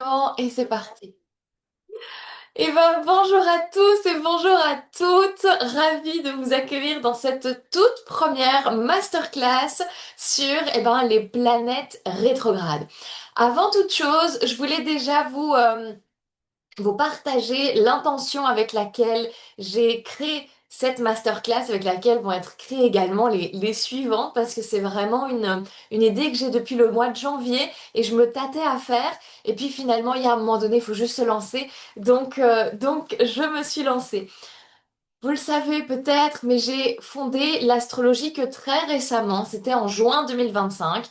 Bon, et c'est parti. Eh ben, bonjour à tous et bonjour à toutes. Ravie de vous accueillir dans cette toute première masterclass sur les planètes rétrogrades. Avant toute chose, je voulais déjà vous partager l'intention avec laquelle j'ai créé cette masterclass, avec laquelle vont être créées également les suivantes, parce que c'est vraiment une idée que j'ai depuis le mois de janvier et je me tâtais à faire. Et puis finalement, il y a un moment donné, il faut juste se lancer. Donc je me suis lancée. Vous le savez peut-être, mais j'ai fondé l'astrologie que très récemment, c'était en juin 2025.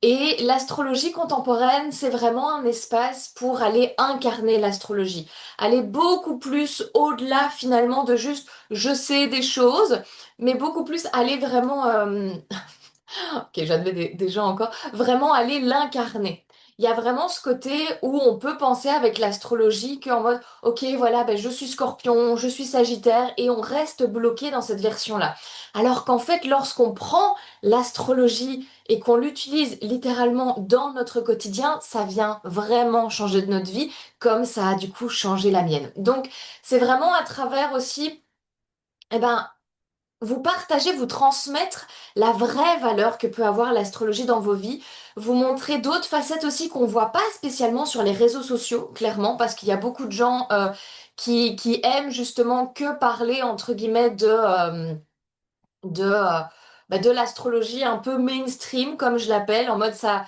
Et l'astrologie contemporaine, c'est vraiment un espace pour aller incarner l'astrologie, aller beaucoup plus au-delà finalement de juste je sais des choses, mais beaucoup plus aller vraiment ok, j'admets des gens encore, vraiment aller l'incarner. Il y a vraiment ce côté où on peut penser avec l'astrologie qu'en mode, ok, voilà, ben, je suis Scorpion, je suis Sagittaire, et on reste bloqué dans cette version-là. Alors qu'en fait, lorsqu'on prend l'astrologie et qu'on l'utilise littéralement dans notre quotidien, ça vient vraiment changer de notre vie, comme ça a du coup changé la mienne. Donc, c'est vraiment à travers aussi, eh ben, vous partager, vous transmettre la vraie valeur que peut avoir l'astrologie dans vos vies, vous montrer d'autres facettes aussi qu'on voit pas spécialement sur les réseaux sociaux, clairement, parce qu'il y a beaucoup de gens qui aiment justement que parler, entre guillemets, de, euh, de l'astrologie un peu mainstream, comme je l'appelle, en mode ça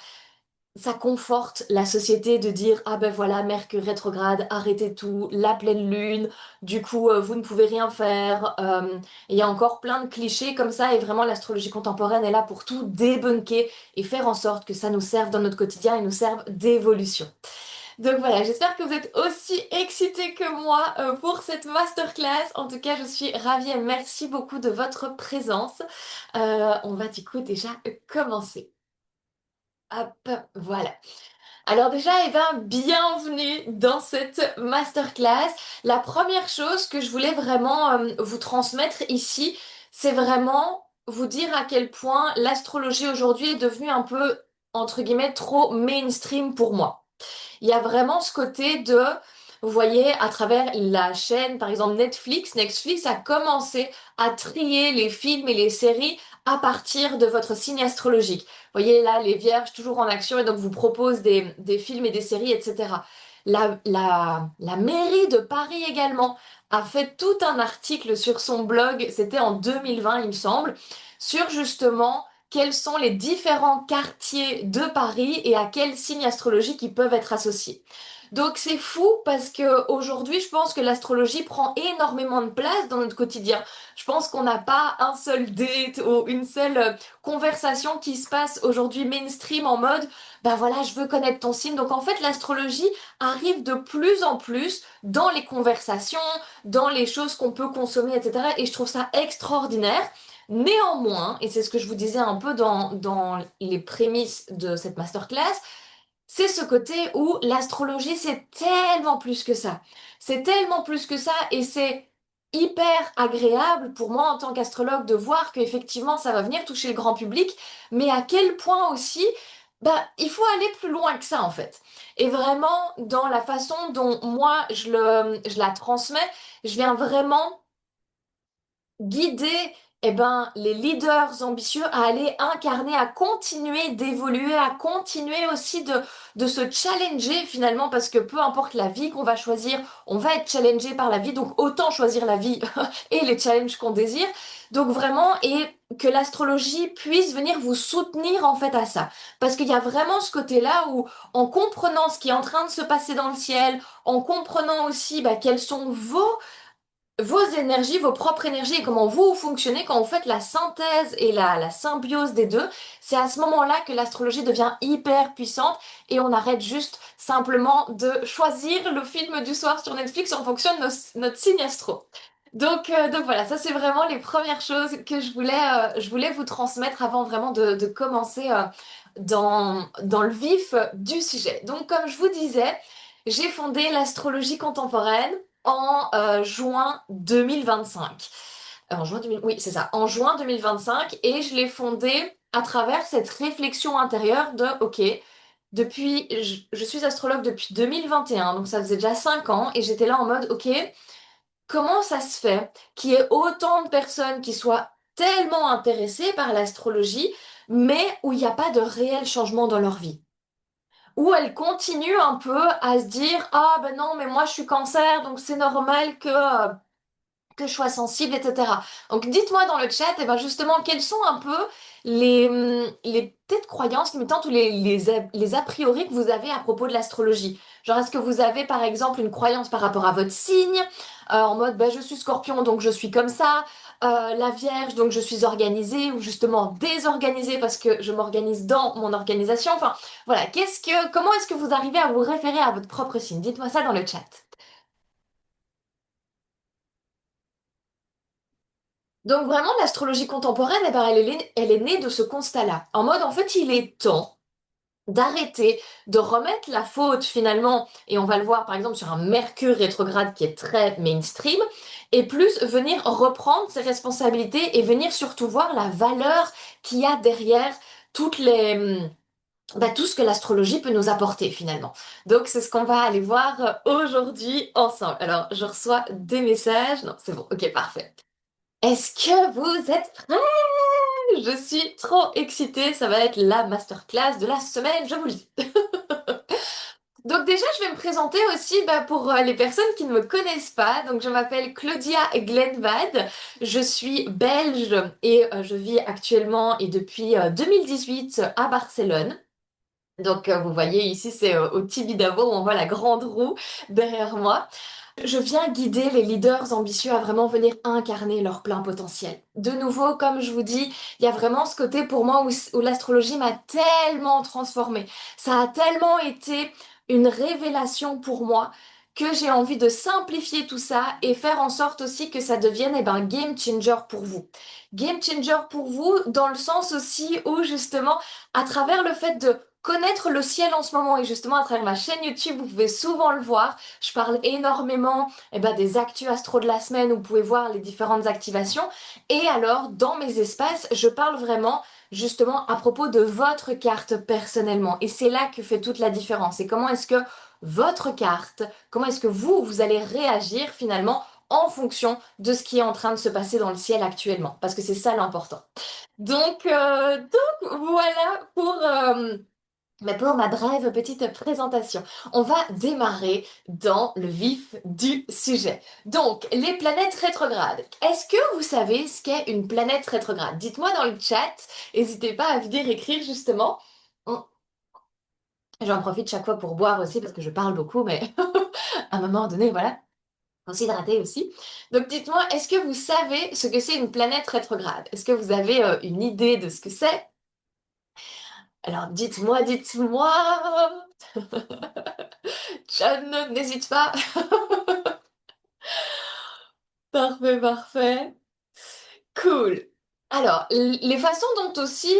conforte la société de dire ah ben voilà Mercure rétrograde, arrêtez tout, la pleine lune, du coup vous ne pouvez rien faire. Il y a encore plein de clichés comme ça et vraiment l'astrologie contemporaine est là pour tout débunker et faire en sorte que ça nous serve dans notre quotidien et nous serve d'évolution. Donc voilà, j'espère que vous êtes aussi excités que moi pour cette masterclass. En tout cas, je suis ravie et merci beaucoup de votre présence. On va du coup déjà commencer. Hop, voilà. Alors déjà, bienvenue dans cette masterclass. La première chose que je voulais vraiment vous transmettre ici, c'est vraiment vous dire à quel point l'astrologie aujourd'hui est devenue un peu, entre guillemets, trop mainstream pour moi. Il y a vraiment ce côté de, vous voyez, à travers la chaîne, par exemple Netflix a commencé à trier les films et les séries à partir de votre signe astrologique. Vous voyez là, les vierges toujours en action et donc vous propose des films et des séries, etc. La mairie de Paris également a fait tout un article sur son blog, c'était en 2020 il me semble, sur justement quels sont les différents quartiers de Paris et à quels signes astrologiques ils peuvent être associés. Donc c'est fou parce que aujourd'hui, je pense que l'astrologie prend énormément de place dans notre quotidien. Je pense qu'on n'a pas un seul date ou une seule conversation qui se passe aujourd'hui mainstream en mode ben voilà, je veux connaître ton signe. Donc en fait, l'astrologie arrive de plus en plus dans les conversations, dans les choses qu'on peut consommer, etc. Et je trouve ça extraordinaire. Néanmoins, et c'est ce que je vous disais un peu dans les prémices de cette masterclass, c'est ce côté où l'astrologie, c'est tellement plus que ça. C'est tellement plus que ça et c'est hyper agréable pour moi en tant qu'astrologue de voir qu'effectivement ça va venir toucher le grand public, mais à quel point aussi, bah, il faut aller plus loin que ça en fait. Et vraiment, dans la façon dont moi je la transmets, je viens vraiment guider les leaders ambitieux à aller incarner, à continuer d'évoluer, à continuer aussi de se challenger finalement, parce que peu importe la vie qu'on va choisir, on va être challengé par la vie, donc autant choisir la vie et les challenges qu'on désire. Donc vraiment, et que l'astrologie puisse venir vous soutenir en fait à ça. Parce qu'il y a vraiment ce côté-là où, en comprenant ce qui est en train de se passer dans le ciel, en comprenant aussi quels sont vos énergies, vos propres énergies et comment vous fonctionnez quand vous faites la synthèse et la symbiose des deux, c'est à ce moment-là que l'astrologie devient hyper puissante et on arrête juste simplement de choisir le film du soir sur Netflix en fonction de notre signe astro. Donc voilà, ça c'est vraiment les premières choses que je voulais vous transmettre avant vraiment de commencer dans le vif du sujet. Donc comme je vous disais, j'ai fondé l'astrologie contemporaine en juin 2025. En juin 2000, oui, c'est ça, en juin 2025, et je l'ai fondée à travers cette réflexion intérieure de, ok, je suis astrologue depuis 2021, donc ça faisait déjà 5 ans, et j'étais là en mode, ok, comment ça se fait qu'il y ait autant de personnes qui soient tellement intéressées par l'astrologie, mais où il n'y a pas de réel changement dans leur vie? Où elles continuent un peu à se dire, ah ben non, mais moi je suis cancer, donc c'est normal que je sois sensible, etc. Donc dites-moi dans le chat, et ben justement, quelles sont un peu les peut-être croyances limitantes ou les a priori que vous avez à propos de l'astrologie. Genre, est-ce que vous avez par exemple une croyance par rapport à votre signe, en mode ben, je suis scorpion donc je suis comme ça, la vierge donc je suis organisée ou justement désorganisée parce que je m'organise dans mon organisation. Enfin voilà, comment est-ce que vous arrivez à vous référer à votre propre signe? Dites-moi ça dans le chat. Donc vraiment, l'astrologie contemporaine, eh ben, elle est née de ce constat-là. En mode, en fait, il est temps d'arrêter de remettre la faute finalement, et on va le voir par exemple sur un Mercure rétrograde qui est très mainstream, et plus venir reprendre ses responsabilités et venir surtout voir la valeur qu'il y a derrière tout ce que l'astrologie peut nous apporter finalement. Donc c'est ce qu'on va aller voir aujourd'hui ensemble. Alors je reçois des messages. Non, c'est bon, ok, parfait. Est-ce que vous êtes prêts? Je suis trop excitée, ça va être la masterclass de la semaine, je vous le dis. Donc déjà, je vais me présenter aussi pour les personnes qui ne me connaissent pas. Donc je m'appelle Claudia Glenvad, je suis belge et je vis actuellement et depuis 2018 à Barcelone. Donc vous voyez ici, c'est au Tibidabo, on voit la grande roue derrière moi. Je viens guider les leaders ambitieux à vraiment venir incarner leur plein potentiel. De nouveau, comme je vous dis, il y a vraiment ce côté pour moi où l'astrologie m'a tellement transformée. Ça a tellement été une révélation pour moi que j'ai envie de simplifier tout ça et faire en sorte aussi que ça devienne game changer pour vous. Game changer pour vous dans le sens aussi où justement, à travers le fait de connaître le ciel en ce moment et justement à travers ma chaîne YouTube, vous pouvez souvent le voir, je parle énormément des actus astro de la semaine où vous pouvez voir les différentes activations. Et alors, dans mes espaces, je parle vraiment justement à propos de votre carte personnellement. Et c'est là que fait toute la différence. Et comment est-ce que votre carte, comment est-ce que vous allez réagir finalement en fonction de ce qui est en train de se passer dans le ciel actuellement. Parce que c'est ça l'important. Donc voilà pour ma brève petite présentation. On va démarrer dans le vif du sujet. Donc, les planètes rétrogrades. Est-ce que vous savez ce qu'est une planète rétrograde? Dites-moi dans le chat. N'hésitez pas à venir écrire justement. Hum, J'en profite chaque fois pour boire aussi parce que je parle beaucoup, mais à un moment donné, voilà, faut s'hydrater aussi. Donc, dites-moi, est-ce que vous savez ce que c'est une planète rétrograde? Est-ce que vous avez une idée de ce que c'est? Alors, dites-moi. John, n'hésite pas. Parfait, parfait. Cool. Alors, les façons dont aussi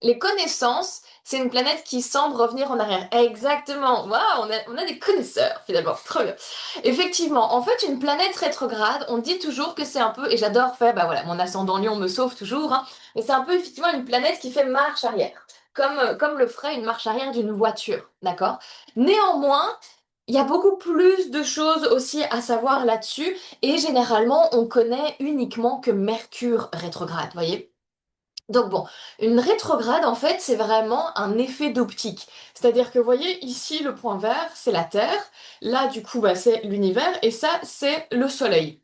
les connaissances, c'est une planète qui semble revenir en arrière. Exactement. Waouh, on a des connaisseurs finalement. Trop bien. Effectivement, en fait, une planète rétrograde, on dit toujours que c'est un peu, et j'adore faire, bah voilà, mon ascendant Lion me sauve toujours, hein, mais c'est un peu effectivement une planète qui fait marche arrière. Comme le ferait une marche arrière d'une voiture, d'accord? Néanmoins, il y a beaucoup plus de choses aussi à savoir là-dessus, et généralement, on connaît uniquement que Mercure rétrograde, voyez? Donc bon, une rétrograde, en fait, c'est vraiment un effet d'optique. C'est-à-dire que, vous voyez, ici, le point vert, c'est la Terre. Là, du coup, c'est l'univers. Et ça, c'est le Soleil.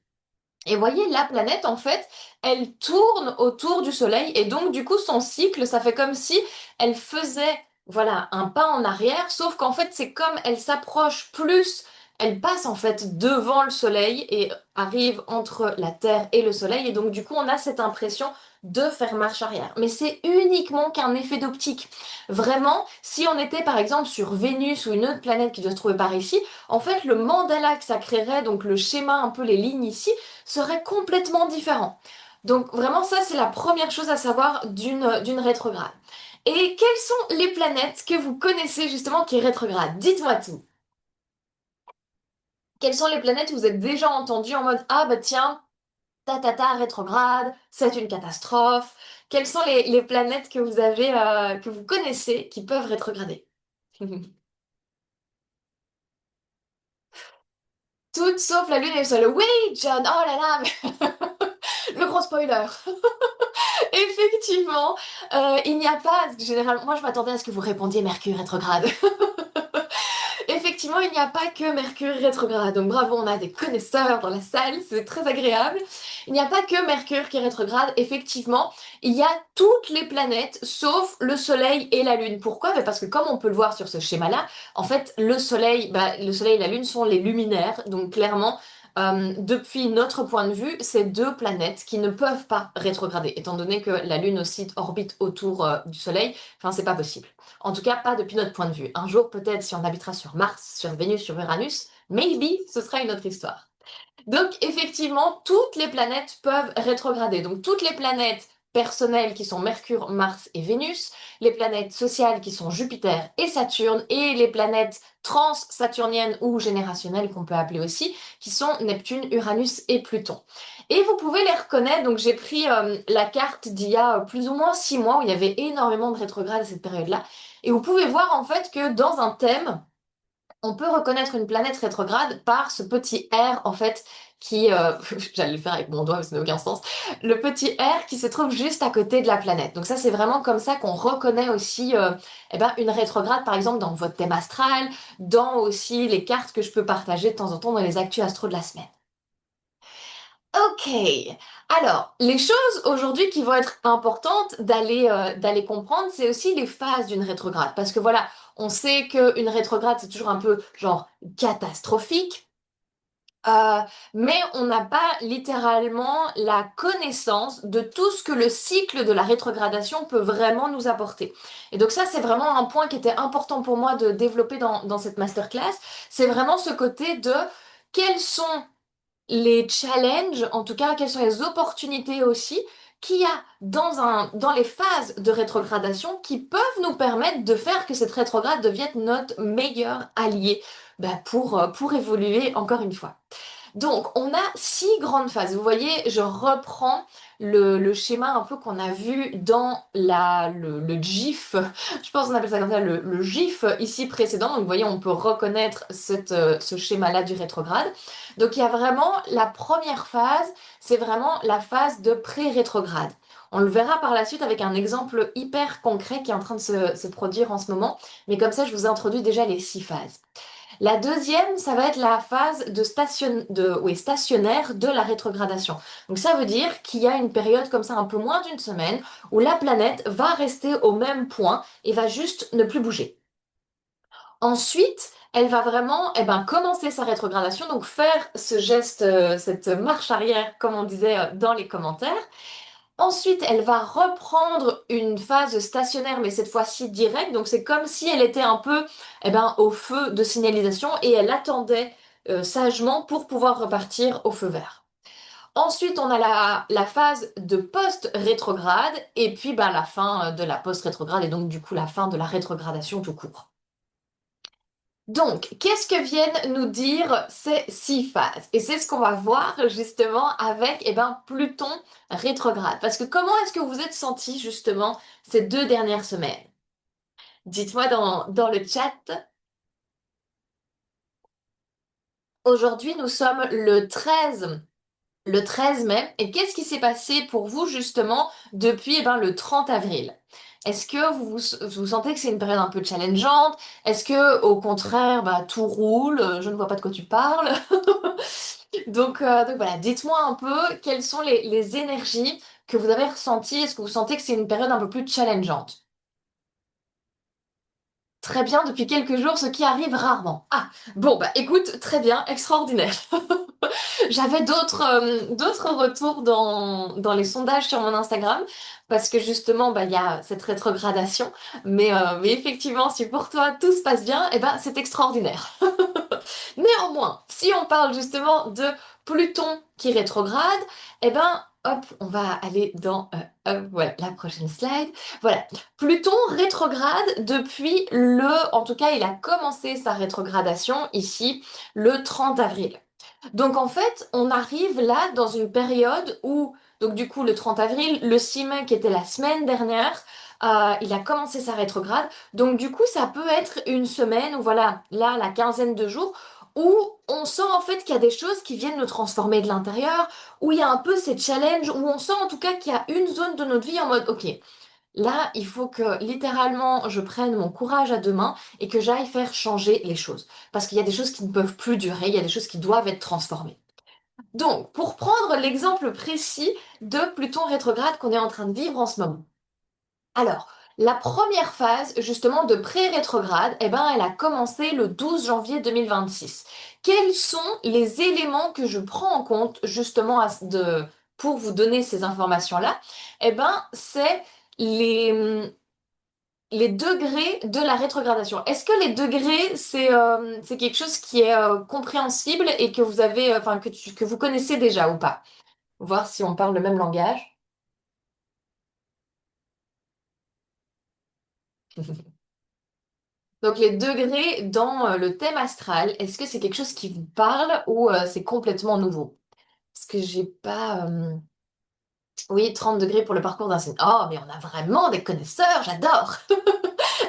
Et voyez, la planète, en fait, elle tourne autour du Soleil. Et donc, du coup, son cycle, ça fait comme si elle faisait, voilà, un pas en arrière. Sauf qu'en fait, c'est comme elle s'approche plus. Elle passe, en fait, devant le Soleil et arrive entre la Terre et le Soleil. Et donc, du coup, on a cette impression de faire marche arrière. Mais c'est uniquement qu'un effet d'optique. Vraiment, si on était, par exemple, sur Vénus ou une autre planète qui doit se trouver par ici, en fait, le mandala que ça créerait, donc le schéma, un peu les lignes ici, serait complètement différent. Donc vraiment ça c'est la première chose à savoir d'une rétrograde. Et quelles sont les planètes que vous connaissez justement qui est rétrograde? Dites-moi tout. Quelles sont les planètes que vous avez déjà entendues en mode ah bah tiens, ta rétrograde, c'est une catastrophe. quelles sont les planètes que vous avez, que vous connaissez qui peuvent rétrograder? Toutes sauf la Lune et le Soleil. Oui, John, oh là là, mais le gros spoiler. Effectivement, il n'y a pas, généralement, moi je m'attendais à ce que vous répondiez Mercure rétrograde. Effectivement, il n'y a pas que Mercure rétrograde. Donc bravo, on a des connaisseurs dans la salle, c'est très agréable. Il n'y a pas que Mercure qui est rétrograde. Effectivement, il y a toutes les planètes sauf le Soleil et la Lune. Pourquoi? Ben parce que comme on peut le voir sur ce schéma-là, en fait, le Soleil et la Lune sont les luminaires. Donc clairement, depuis notre point de vue, c'est deux planètes qui ne peuvent pas rétrograder, étant donné que la Lune aussi orbite autour du Soleil. Enfin, c'est pas possible. En tout cas, pas depuis notre point de vue. Un jour, peut-être, si on habitera sur Mars, sur Vénus, sur Uranus, maybe, ce sera une autre histoire. Donc, effectivement, toutes les planètes peuvent rétrograder. Donc, toutes les planètes personnelles qui sont Mercure, Mars et Vénus, les planètes sociales qui sont Jupiter et Saturne, et les planètes trans-saturniennes ou générationnelles qu'on peut appeler aussi, qui sont Neptune, Uranus et Pluton. Et vous pouvez les reconnaître. Donc, j'ai pris la carte d'il y a plus ou moins 6 mois où il y avait énormément de rétrogrades à cette période-là. Et vous pouvez voir en fait que dans un thème, on peut reconnaître une planète rétrograde par ce petit R en fait qui, j'allais le faire avec mon doigt mais ça n'a aucun sens, le petit R qui se trouve juste à côté de la planète. Donc ça c'est vraiment comme ça qu'on reconnaît aussi eh ben, une rétrograde par exemple dans votre thème astral, dans aussi les cartes que je peux partager de temps en temps dans les actus astro de la semaine. Ok, alors les choses aujourd'hui qui vont être importantes d'aller comprendre, c'est aussi les phases d'une rétrograde. Parce que voilà, on sait qu'une rétrograde, c'est toujours un peu genre catastrophique, euh, mais on n'a pas littéralement la connaissance de tout ce que le cycle de la rétrogradation peut vraiment nous apporter. Et donc ça, c'est vraiment un point qui était important pour moi de développer dans cette masterclass. C'est vraiment ce côté de quels sont les challenges, en tout cas, quelles sont les opportunités aussi qu'il y a dans les phases de rétrogradation qui peuvent nous permettre de faire que cette rétrograde devienne notre meilleur allié pour évoluer encore une fois. Donc, on a 6 grandes phases. Vous voyez, je reprends le schéma un peu qu'on a vu dans le GIF, je pense qu'on appelle ça comme ça, le GIF ici précédent. Donc, vous voyez, on peut reconnaître ce schéma-là du rétrograde. Donc, il y a vraiment la première phase, c'est vraiment la phase de pré-rétrograde. On le verra par la suite avec un exemple hyper concret qui est en train de se produire en ce moment. Mais comme ça, je vous introduis déjà les 6 phases. La deuxième, ça va être la phase oui, stationnaire de la rétrogradation. Donc ça veut dire qu'il y a une période comme ça, un peu moins d'une semaine, où la planète va rester au même point et va juste ne plus bouger. Ensuite, elle va vraiment commencer sa rétrogradation, donc faire ce geste, cette marche arrière, comme on disait dans les commentaires. Ensuite, elle va reprendre une phase stationnaire, mais cette fois-ci directe. Donc, c'est comme si elle était un peu au feu de signalisation et elle attendait sagement pour pouvoir repartir au feu vert. Ensuite, on a la phase de post-rétrograde et puis la fin de la post-rétrograde et donc du coup la fin de la rétrogradation tout court. Donc, qu'est-ce que viennent nous dire ces 6 phases? Et c'est ce qu'on va voir justement avec Pluton rétrograde. Parce que comment est-ce que vous êtes senti justement ces 2 dernières semaines? Dites-moi dans le chat. Aujourd'hui, nous sommes le 13 mai. Et qu'est-ce qui s'est passé pour vous justement depuis le 30 avril? Est-ce que vous sentez que c'est une période un peu challengeante? Est-ce que au contraire, tout roule? Je ne vois pas de quoi tu parles. Donc voilà, dites-moi un peu quelles sont les énergies que vous avez ressenties. Est-ce que vous sentez que c'est une période un peu plus challengeante? Très bien, depuis quelques jours, ce qui arrive rarement. Ah, bon, écoute, très bien, extraordinaire. J'avais d'autres retours dans les sondages sur mon Instagram parce que justement, il y a cette rétrogradation. Mais effectivement, si pour toi tout se passe bien, c'est extraordinaire. Néanmoins, si on parle justement de Pluton qui rétrograde, hop, on va aller dans voilà, la prochaine slide. Voilà, Pluton rétrograde en tout cas, il a commencé sa rétrogradation ici le 30 avril. Donc en fait, on arrive là dans une période où, donc du coup, le 30 avril, le 6 mai qui était la semaine dernière, il a commencé sa rétrograde. Donc du coup, ça peut être une semaine ou voilà, là, la quinzaine de jours où on sent en fait qu'il y a des choses qui viennent nous transformer de l'intérieur, où il y a un peu ces challenges, où on sent en tout cas qu'il y a une zone de notre vie en mode, ok, là, il faut que littéralement je prenne mon courage à deux mains et que j'aille faire changer les choses. Parce qu'il y a des choses qui ne peuvent plus durer, il y a des choses qui doivent être transformées. Donc, pour prendre l'exemple précis de Pluton rétrograde qu'on est en train de vivre en ce moment. Alors, la première phase, justement, de pré-rétrograde, eh ben, elle a commencé le 12 janvier 2026. Quels sont les éléments que je prends en compte, justement, pour vous donner ces informations-là? Eh ben, c'est les, les degrés de la rétrogradation. Est-ce que les degrés, c'est quelque chose qui est compréhensible et que vous avez, enfin, que vous connaissez déjà ou pas? Voir si on parle le même langage. Donc les degrés dans le thème astral, est-ce que c'est quelque chose qui vous parle ou c'est complètement nouveau? Parce que j'ai pas... Oui, 30 degrés pour le parcours d'un signe. Oh, mais on a vraiment des connaisseurs, j'adore!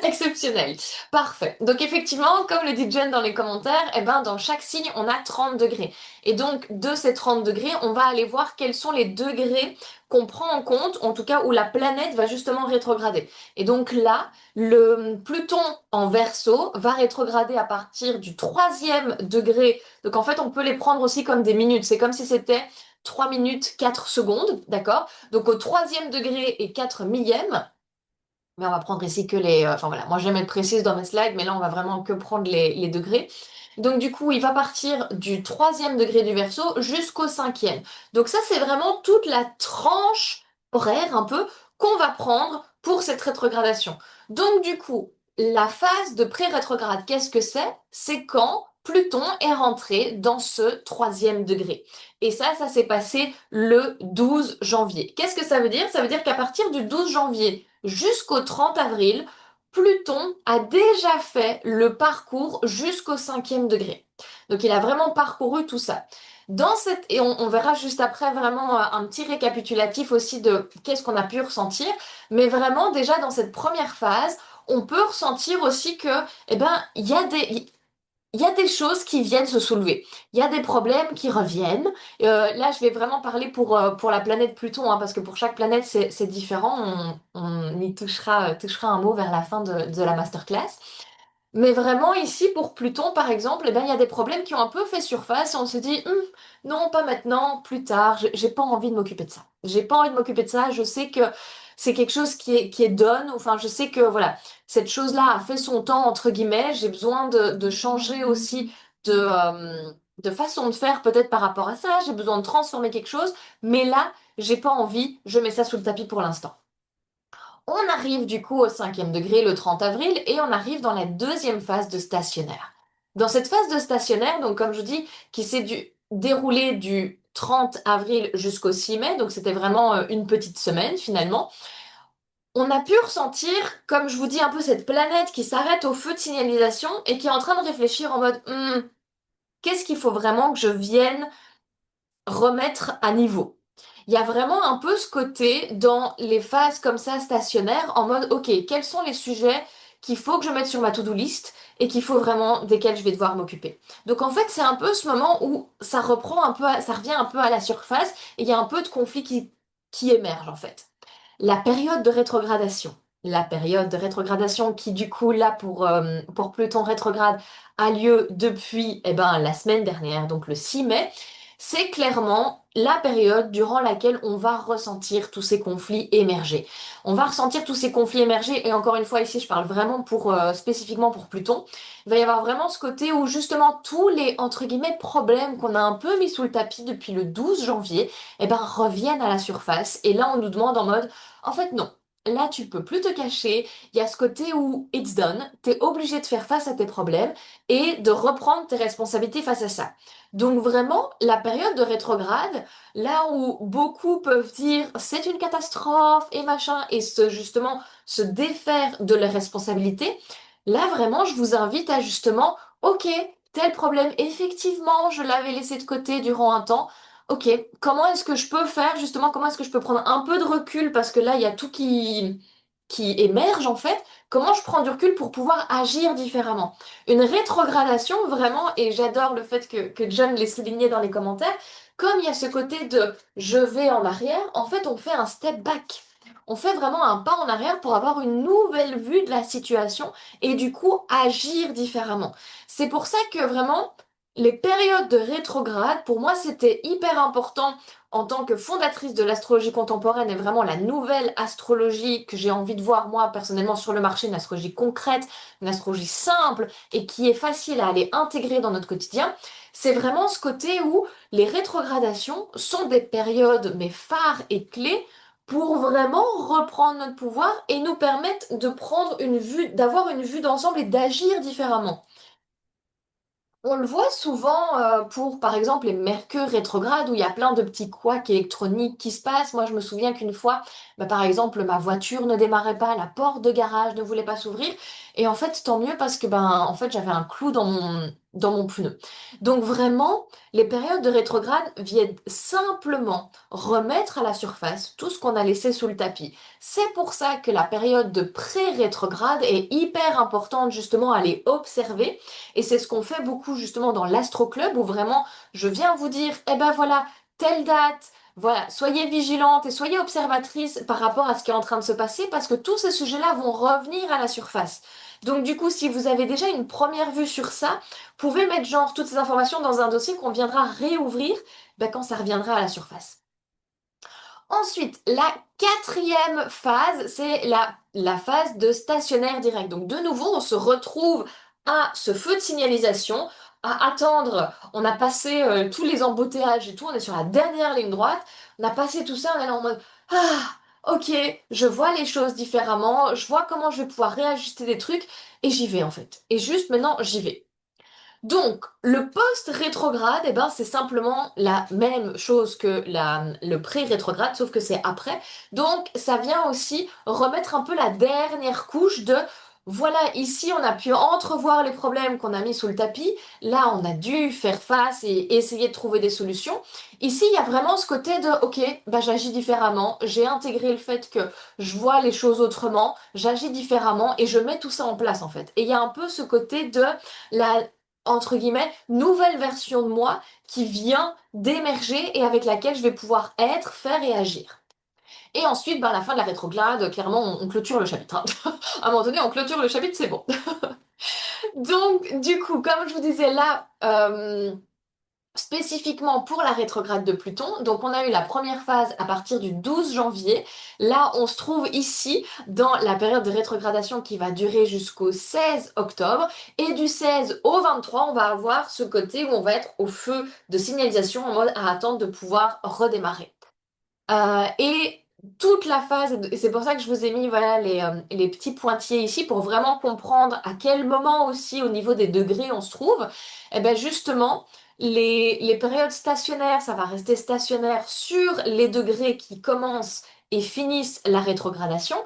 Exceptionnel. Parfait. Donc effectivement, comme le dit Jen dans les commentaires, eh ben, dans chaque signe, on a 30 degrés. Et donc, de ces 30 degrés, on va aller voir quels sont les degrés qu'on prend en compte, en tout cas où la planète va justement rétrograder. Et donc là, le Pluton en Verseau va rétrograder à partir du troisième degré. Donc en fait, on peut les prendre aussi comme des minutes. C'est comme si c'était 3 minutes 4 secondes, d'accord? Donc au troisième degré et 4 millièmes, mais on va prendre ici que les... enfin voilà, moi j'aime être précise dans mes slides, mais là on va vraiment que prendre les degrés. Donc du coup, il va partir du troisième degré du Verseau jusqu'au cinquième. Donc ça, c'est vraiment toute la tranche horaire un peu qu'on va prendre pour cette rétrogradation. Donc du coup, la phase de pré-rétrograde, qu'est-ce que c'est? C'est quand Pluton est rentré dans ce troisième degré. Et ça s'est passé le 12 janvier. Qu'est-ce que ça veut dire? Ça veut dire qu'à partir du 12 janvier jusqu'au 30 avril, Pluton a déjà fait le parcours jusqu'au cinquième degré. Donc il a vraiment parcouru tout ça. Et on verra juste après vraiment un petit récapitulatif aussi de qu'est-ce qu'on a pu ressentir. Mais vraiment déjà dans cette première phase, on peut ressentir aussi que, eh ben, il y a des choses qui viennent se soulever. Il y a des problèmes qui reviennent. Là, je vais vraiment parler pour la planète Pluton, hein, parce que pour chaque planète, c'est différent. On y touchera un mot vers la fin de la masterclass. Mais vraiment, ici, pour Pluton, par exemple, eh ben, il y a des problèmes qui ont un peu fait surface et on se dit, non, pas maintenant, plus tard, j'ai pas envie de m'occuper de ça. J'ai pas envie de m'occuper de ça, je sais que c'est quelque chose qui est done, enfin, je sais que, voilà, cette chose-là a fait son temps, entre guillemets, j'ai besoin de changer aussi de façon de faire peut-être par rapport à ça, j'ai besoin de transformer quelque chose, mais là, j'ai pas envie, je mets ça sous le tapis pour l'instant. On arrive du coup au cinquième degré le 30 avril et on arrive dans la deuxième phase de stationnaire. Dans cette phase de stationnaire, donc comme je dis, qui s'est déroulée du 30 avril jusqu'au 6 mai, donc c'était vraiment une petite semaine finalement, on a pu ressentir, comme je vous dis, un peu cette planète qui s'arrête au feu de signalisation et qui est en train de réfléchir en mode, qu'est-ce qu'il faut vraiment que je vienne remettre à niveau. Il y a vraiment un peu ce côté dans les phases comme ça stationnaires en mode ok, quels sont les sujets qu'il faut que je mette sur ma to-do list et qu'il faut vraiment desquels je vais devoir m'occuper. Donc en fait, c'est un peu ce moment où ça reprend un peu, ça revient un peu à la surface et il y a un peu de conflit qui émerge en fait. La période de rétrogradation. La période de rétrogradation qui du coup là pour Pluton rétrograde a lieu depuis la semaine dernière, donc le 6 mai. C'est clairement la période durant laquelle on va ressentir tous ces conflits émerger. On va ressentir tous ces conflits émerger, et encore une fois ici je parle vraiment spécifiquement pour Pluton. Il va y avoir vraiment ce côté où justement tous les entre guillemets problèmes qu'on a un peu mis sous le tapis depuis le 12 janvier, reviennent à la surface. Et là on nous demande en mode, en fait non. Là, tu peux plus te cacher. Il y a ce côté où it's done. T'es obligé de faire face à tes problèmes et de reprendre tes responsabilités face à ça. Donc vraiment, la période de rétrograde, là où beaucoup peuvent dire c'est une catastrophe et machin, et justement se défaire de leurs responsabilités, là vraiment, je vous invite à justement, ok, tel problème, effectivement, je l'avais laissé de côté durant un temps. Ok, comment est-ce que je peux faire justement, comment est-ce que je peux prendre un peu de recul parce que là, il y a tout qui émerge en fait. Comment je prends du recul pour pouvoir agir différemment? Une rétrogradation, vraiment, et j'adore le fait que John l'ait souligné dans les commentaires, comme il y a ce côté de je vais en arrière, en fait, on fait un step back. On fait vraiment un pas en arrière pour avoir une nouvelle vue de la situation et du coup agir différemment. C'est pour ça que vraiment, les périodes de rétrograde, pour moi, c'était hyper important en tant que fondatrice de l'astrologie contemporaine et vraiment la nouvelle astrologie que j'ai envie de voir, moi, personnellement, sur le marché, une astrologie concrète, une astrologie simple et qui est facile à aller intégrer dans notre quotidien. C'est vraiment ce côté où les rétrogradations sont des périodes, mais phares et clés pour vraiment reprendre notre pouvoir et nous permettre de prendre une vue, d'avoir une vue d'ensemble et d'agir différemment. On le voit souvent pour, par exemple, les mercures rétrogrades où il y a plein de petits couacs électroniques qui se passent. Moi, je me souviens qu'une fois, bah, par exemple, ma voiture ne démarrait pas, la porte de garage ne voulait pas s'ouvrir. Et en fait, tant mieux parce que ben, en fait, j'avais un clou dans mon pneu. Donc vraiment, les périodes de rétrograde viennent simplement remettre à la surface tout ce qu'on a laissé sous le tapis. C'est pour ça que la période de pré-rétrograde est hyper importante justement à aller observer et c'est ce qu'on fait beaucoup justement dans l'Astro Club où vraiment je viens vous dire, eh ben voilà, telle date, voilà, soyez vigilante et soyez observatrice par rapport à ce qui est en train de se passer parce que tous ces sujets-là vont revenir à la surface. Donc du coup, si vous avez déjà une première vue sur ça, vous pouvez mettre genre toutes ces informations dans un dossier qu'on viendra réouvrir ben, quand ça reviendra à la surface. Ensuite, la quatrième phase, c'est la phase de stationnaire direct. Donc de nouveau, on se retrouve à ce feu de signalisation, à attendre. On a passé tous les embouteillages et tout, on est sur la dernière ligne droite. On a passé tout ça, on est là en mode Ah, ok, je vois les choses différemment, je vois comment je vais pouvoir réajuster des trucs et j'y vais en fait. Et juste maintenant, j'y vais. Donc, le post-rétrograde, eh ben, c'est simplement la même chose que le pré-rétrograde, sauf que c'est après. Donc, ça vient aussi remettre un peu la dernière couche de, voilà, ici, on a pu entrevoir les problèmes qu'on a mis sous le tapis. Là, on a dû faire face et essayer de trouver des solutions. Ici, il y a vraiment ce côté de, ok, bah, j'agis différemment. J'ai intégré le fait que je vois les choses autrement, j'agis différemment et je mets tout ça en place, en fait. Et il y a un peu ce côté de la entre guillemets, nouvelle version de moi qui vient d'émerger et avec laquelle je vais pouvoir être, faire et agir. Et ensuite, ben, à la fin de la rétrograde, clairement, on clôture le chapitre, hein. À un moment donné, on clôture le chapitre, c'est bon. Donc, du coup, comme je vous disais là, spécifiquement pour la rétrograde de Pluton. Donc on a eu la première phase à partir du 12 janvier. Là, on se trouve ici dans la période de rétrogradation qui va durer jusqu'au 16 octobre. Et du 16 au 23, on va avoir ce côté où on va être au feu de signalisation en mode à attendre de pouvoir redémarrer. Et toute la phase, et c'est pour ça que je vous ai mis voilà, les petits pointillés ici pour vraiment comprendre à quel moment aussi au niveau des degrés on se trouve. Et bien justement, les périodes stationnaires, ça va rester stationnaire sur les degrés qui commencent et finissent la rétrogradation.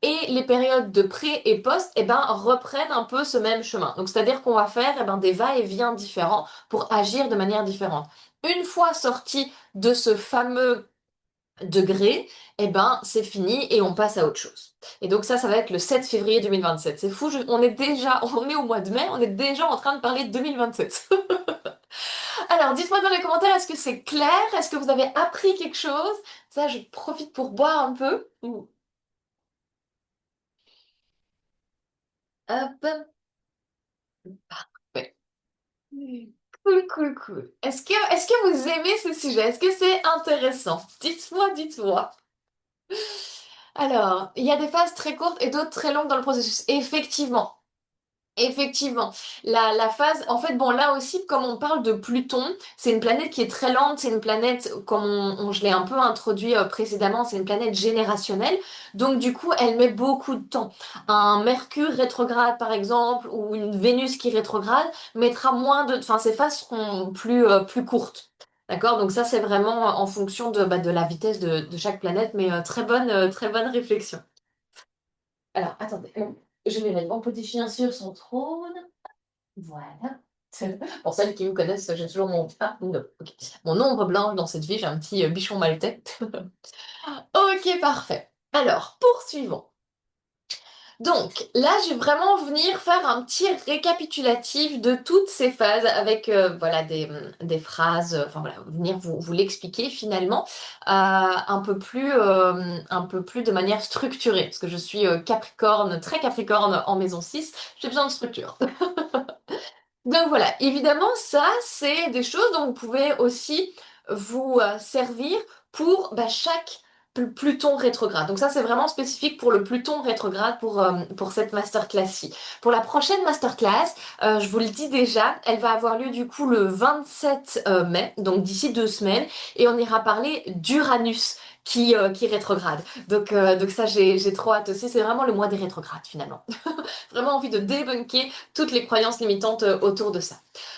Et les périodes de pré et post, eh ben, reprennent un peu ce même chemin. Donc c'est-à-dire qu'on va faire eh ben, des va-et-vient différents pour agir de manière différente. Une fois sorti de ce fameux degrés, eh ben c'est fini et on passe à autre chose. Et donc ça va être le 7 février 2027. C'est fou, on est déjà, on est au mois de mai, on est déjà en train de parler de 2027. Alors, dites-moi dans les commentaires, est-ce que c'est clair? Est-ce que vous avez appris quelque chose? Ça, je profite pour boire un peu. Hop. Ouais. Cool, cool, cool. Est-ce que vous aimez ce sujet? Est-ce que c'est intéressant? Dites-moi, dites-moi. Alors, il y a des phases très courtes et d'autres très longues dans le processus. Effectivement. Effectivement, la phase, en fait, bon, là aussi, comme on parle de Pluton, c'est une planète qui est très lente, c'est une planète, comme je l'ai un peu introduit précédemment, c'est une planète générationnelle, donc du coup, elle met beaucoup de temps. Un Mercure rétrograde, par exemple, ou une Vénus qui rétrograde, mettra moins de, enfin, ces phases seront plus courtes. D'accord? Donc ça, c'est vraiment en fonction de, bah, de la vitesse de chaque planète, mais très bonne réflexion. Alors, attendez, je vais mettre mon petit chien sur son trône. Voilà. Pour celles qui me connaissent, j'ai toujours mon ombre blanche dans cette vie, j'ai un petit bichon maltais. Ok, parfait. Alors, poursuivons. Donc là, je vais vraiment venir faire un petit récapitulatif de toutes ces phases avec voilà, des phrases, enfin voilà, venir vous l'expliquer finalement un peu plus de manière structurée, parce que je suis Capricorne, très Capricorne en maison 6, j'ai besoin de structure. Donc voilà, évidemment, ça, c'est des choses dont vous pouvez aussi vous servir pour chaque Pluton rétrograde. Donc ça, c'est vraiment spécifique pour le Pluton rétrograde pour cette masterclass-ci. Pour la prochaine masterclass, je vous le dis déjà, elle va avoir lieu du coup le 27 mai, donc d'ici 2 semaines, et on ira parler d'Uranus qui rétrograde. Donc ça, j'ai trop hâte aussi. C'est vraiment le mois des rétrogrades finalement. Vraiment envie de débunker toutes les croyances limitantes autour de ça.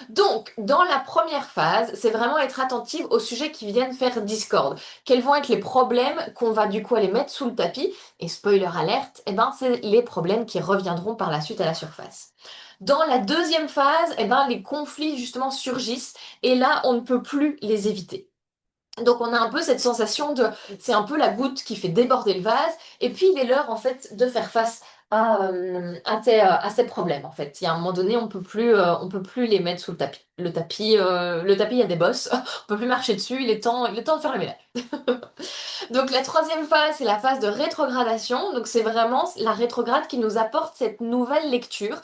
Donc, dans la première phase, c'est vraiment être attentive aux sujets qui viennent faire discorde. Quels vont être les problèmes qu'on va du coup aller mettre sous le tapis? Et spoiler alerte, c'est les problèmes qui reviendront par la suite à la surface. Dans la deuxième phase, les conflits justement surgissent et là, on ne peut plus les éviter. Donc on a un peu cette sensation de, c'est un peu la goutte qui fait déborder le vase, et puis il est l'heure en fait de faire face à ces problèmes en fait. Il y a un moment donné, on peut plus les mettre sous le tapis. Le tapis, il y a des bosses, on peut plus marcher dessus, il est temps de faire le ménage. Donc la troisième phase, c'est la phase de rétrogradation. Donc c'est vraiment la rétrograde qui nous apporte cette nouvelle lecture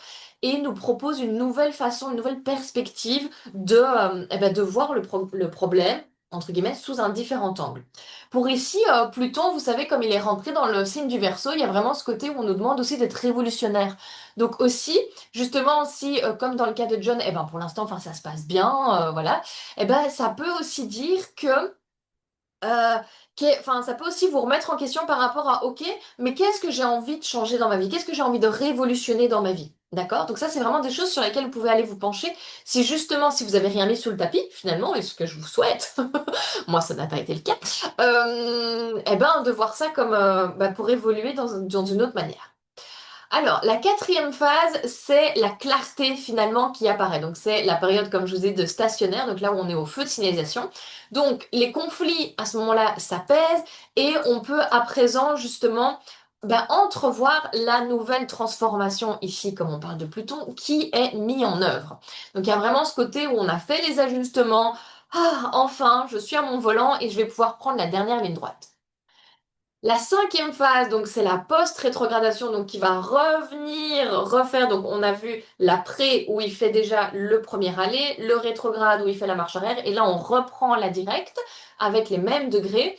et nous propose une nouvelle façon, une nouvelle perspective de voir le problème, entre guillemets, sous un différent angle. Pour ici, Pluton, vous savez, comme il est rentré dans le signe du Verseau, il y a vraiment ce côté où on nous demande aussi d'être révolutionnaire. Donc aussi, justement, si, comme dans le cas de John, pour l'instant, enfin, ça se passe bien, voilà, ça peut aussi dire que euh, enfin, ça peut aussi vous remettre en question par rapport à, ok, mais qu'est-ce que j'ai envie de changer dans ma vie? Qu'est-ce que j'ai envie de révolutionner dans ma vie? D'accord? Donc ça, c'est vraiment des choses sur lesquelles vous pouvez aller vous pencher. Si justement, si vous avez rien mis sous le tapis, finalement, et ce que je vous souhaite, moi, ça n'a pas été le cas, de voir ça comme pour évoluer dans une autre manière. Alors, la quatrième phase, c'est la clarté finalement qui apparaît. Donc, c'est la période, comme je vous ai dit, de stationnaire, donc là où on est au feu de signalisation. Donc, les conflits, à ce moment-là, s'apaisent et on peut à présent, justement, entrevoir la nouvelle transformation ici, comme on parle de Pluton, qui est mise en œuvre. Donc, il y a vraiment ce côté où on a fait les ajustements. Ah, enfin, je suis à mon volant et je vais pouvoir prendre la dernière ligne droite. La cinquième phase, donc c'est la post-rétrogradation, donc qui va revenir, refaire. Donc on a vu l'après où il fait déjà le premier aller, le rétrograde où il fait la marche arrière, et là on reprend la directe avec les mêmes degrés.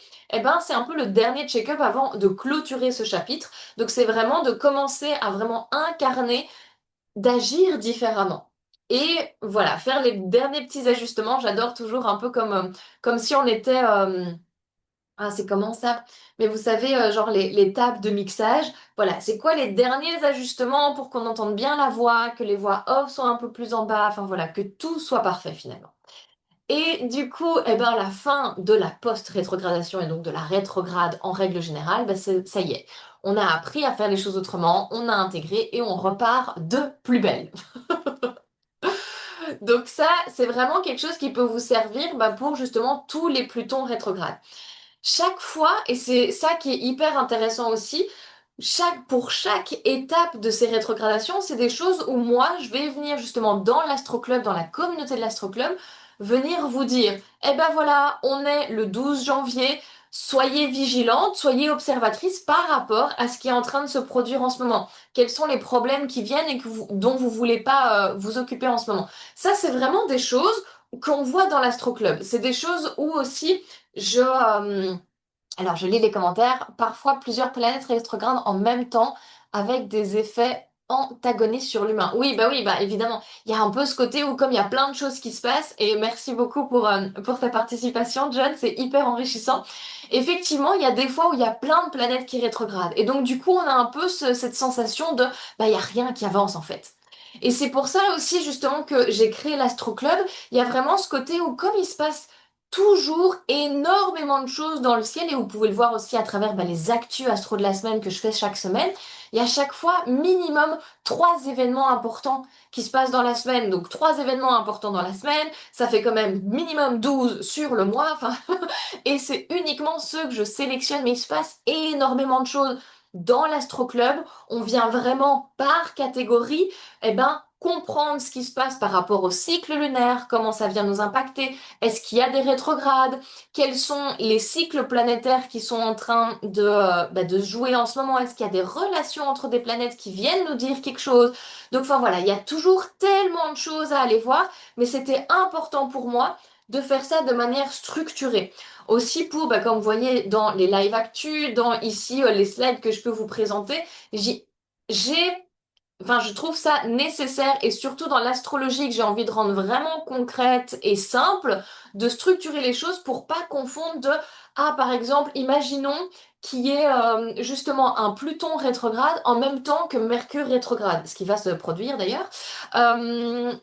C'est un peu le dernier check-up avant de clôturer ce chapitre. Donc c'est vraiment de commencer à vraiment incarner, d'agir différemment. Et voilà, faire les derniers petits ajustements. J'adore toujours un peu comme si on était ah, c'est comment ça? Mais vous savez, genre les tables de mixage, voilà, c'est quoi les derniers ajustements pour qu'on entende bien la voix, que les voix off soient un peu plus en bas, enfin voilà, que tout soit parfait finalement. Et du coup, la fin de la post-rétrogradation et donc de la rétrograde en règle générale, ça y est. On a appris à faire les choses autrement, on a intégré et on repart de plus belle. Donc ça, c'est vraiment quelque chose qui peut vous servir pour justement tous les Plutons rétrogrades. Chaque fois, et c'est ça qui est hyper intéressant aussi, pour chaque étape de ces rétrogradations, c'est des choses où moi, je vais venir justement dans l'Astro-Club, dans la communauté de l'Astro-Club, venir vous dire, voilà, on est le 12 janvier, soyez vigilante, soyez observatrice par rapport à ce qui est en train de se produire en ce moment. Quels sont les problèmes qui viennent et dont vous voulez pas vous occuper en ce moment. Ça, c'est vraiment des choses qu'on voit dans l'Astro-Club. C'est des choses où aussi alors, je lis les commentaires. Parfois, plusieurs planètes rétrogrades en même temps, avec des effets antagonistes sur l'humain. Oui, évidemment. Il y a un peu ce côté où, comme il y a plein de choses qui se passent, et merci beaucoup pour ta participation, John, c'est hyper enrichissant. Effectivement, il y a des fois où il y a plein de planètes qui rétrogradent. Et donc, du coup, on a un peu cette sensation de, il y a rien qui avance, en fait. Et c'est pour ça aussi, justement, que j'ai créé l'Astro Club. Il y a vraiment ce côté où, comme il se passe toujours énormément de choses dans le ciel et vous pouvez le voir aussi à travers les actus astro de la semaine que je fais chaque semaine. Il y a chaque fois minimum 3 événements importants qui se passent dans la semaine. Donc 3 événements importants dans la semaine, ça fait quand même minimum 12 sur le mois. Enfin, et c'est uniquement ceux que je sélectionne, mais il se passe énormément de choses dans l'Astro Club. On vient vraiment par catégorie, comprendre ce qui se passe par rapport au cycle lunaire, comment ça vient nous impacter, est-ce qu'il y a des rétrogrades, quels sont les cycles planétaires qui sont en train de se jouer en ce moment, est-ce qu'il y a des relations entre des planètes qui viennent nous dire quelque chose. Donc enfin voilà, il y a toujours tellement de choses à aller voir, mais c'était important pour moi de faire ça de manière structurée. Aussi pour, comme vous voyez dans les live actu, dans ici les slides que je peux vous présenter, j'ai, j'ai enfin, je trouve ça nécessaire et surtout dans l'astrologie que j'ai envie de rendre vraiment concrète et simple, de structurer les choses pour pas confondre par exemple, imaginons qu'il y ait justement un Pluton rétrograde en même temps que Mercure rétrograde, ce qui va se produire d'ailleurs,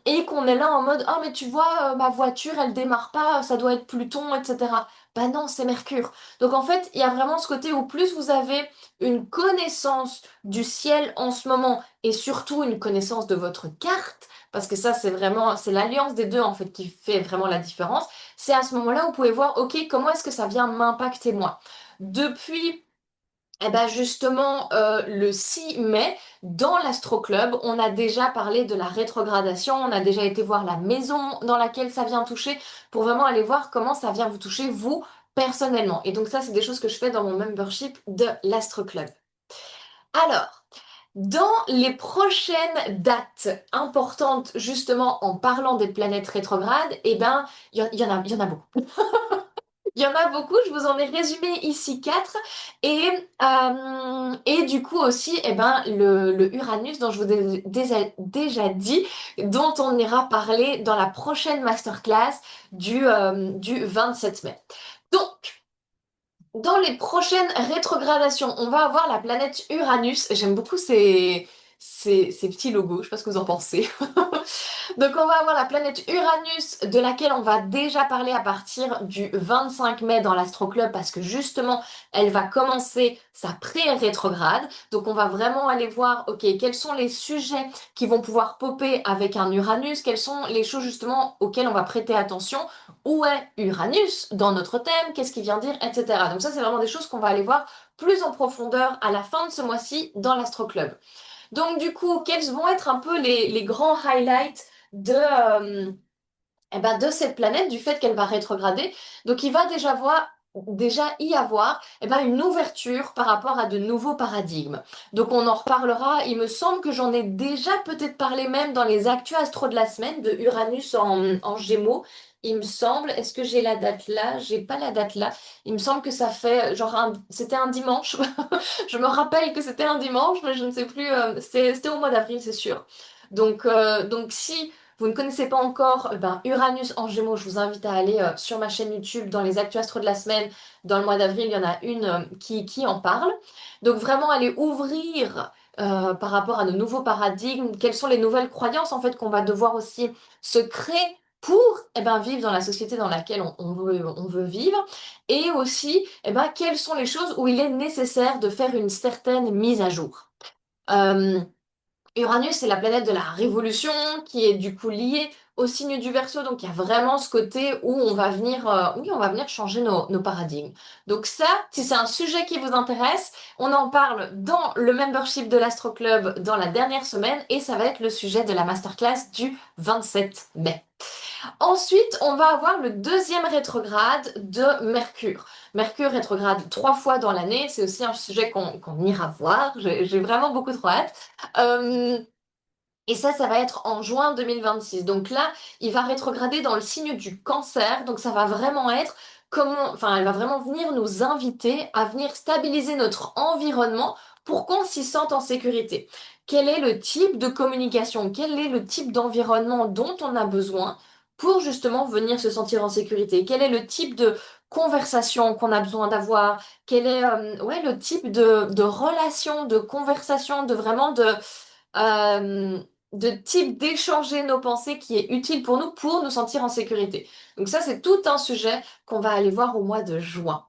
et qu'on est là en mode, ah mais tu vois, ma voiture, elle démarre pas, ça doit être Pluton, etc. Bah non, c'est Mercure. Donc en fait, il y a vraiment ce côté où plus vous avez une connaissance du ciel en ce moment et surtout une connaissance de votre carte, parce que ça c'est vraiment, c'est l'alliance des deux en fait qui fait vraiment la différence, c'est à ce moment-là où vous pouvez voir, ok, comment est-ce que ça vient m'impacter moi? Depuis justement, le 6 mai, dans l'Astro Club, on a déjà parlé de la rétrogradation, on a déjà été voir la maison dans laquelle ça vient toucher, pour vraiment aller voir comment ça vient vous toucher, vous, personnellement. Et donc ça, c'est des choses que je fais dans mon membership de l'Astro Club. Alors, dans les prochaines dates importantes, justement en parlant des planètes rétrogrades, il y en a beaucoup. Il y en a beaucoup, je vous en ai résumé ici 4. Et du coup aussi, le Uranus dont je vous ai déjà dit, dont on ira parler dans la prochaine masterclass du 27 mai. Donc, dans les prochaines rétrogradations, on va avoir la planète Uranus. J'aime beaucoup ces petits logos, je sais pas ce que vous en pensez. Donc on va avoir la planète Uranus de laquelle on va déjà parler à partir du 25 mai dans l'Astro Club parce que justement elle va commencer sa pré-rétrograde. Donc on va vraiment aller voir, ok, quels sont les sujets qui vont pouvoir popper avec un Uranus, quelles sont les choses justement auxquelles on va prêter attention, où est Uranus dans notre thème, qu'est-ce qu'il vient dire, etc. Donc ça c'est vraiment des choses qu'on va aller voir plus en profondeur à la fin de ce mois-ci dans l'Astro Club. Donc du coup, quels vont être un peu les grands highlights de cette planète, du fait qu'elle va rétrograder? Donc il va déjà y avoir une ouverture par rapport à de nouveaux paradigmes. Donc on en reparlera, il me semble que j'en ai déjà peut-être parlé même dans les actus astro de la semaine, de Uranus en Gémeaux. Il me semble, est-ce que j'ai la date là? J'ai pas la date là. Il me semble que ça fait c'était un dimanche. Je me rappelle que c'était un dimanche, mais je ne sais plus. C'était au mois d'avril, c'est sûr. Donc si vous ne connaissez pas encore Uranus en Gémeaux, je vous invite à aller sur ma chaîne YouTube dans les Actus Astro de la semaine. Dans le mois d'avril, il y en a une qui en parle. Donc vraiment aller ouvrir par rapport à nos nouveaux paradigmes, quelles sont les nouvelles croyances en fait qu'on va devoir aussi se créer pour vivre dans la société dans laquelle on veut vivre, et aussi quelles sont les choses où il est nécessaire de faire une certaine mise à jour. Euh, Uranus, c'est la planète de la révolution qui est du coup liée au signe du Verseau. Donc il y a vraiment ce côté où on va venir, oui, on va venir changer nos paradigmes. Donc ça, si c'est un sujet qui vous intéresse, on en parle dans le membership de l'Astro Club dans la dernière semaine et ça va être le sujet de la masterclass du 27 mai. Ensuite, on va avoir le deuxième rétrograde de Mercure. Mercure rétrograde 3 fois dans l'année, c'est aussi un sujet qu'on ira voir. J'ai vraiment beaucoup trop hâte. Euh, et ça va être en juin 2026. Donc là, il va rétrograder dans le signe du Cancer. Donc ça va vraiment être elle va vraiment venir nous inviter à venir stabiliser notre environnement pour qu'on s'y sente en sécurité. Quel est le type de communication? Quel est le type d'environnement dont on a besoin pour justement venir se sentir en sécurité? Quel est le type de conversation qu'on a besoin d'avoir? Quel est le type de relation, de conversation, euh, de type d'échanger nos pensées qui est utile pour nous sentir en sécurité. Donc ça, c'est tout un sujet qu'on va aller voir au mois de juin.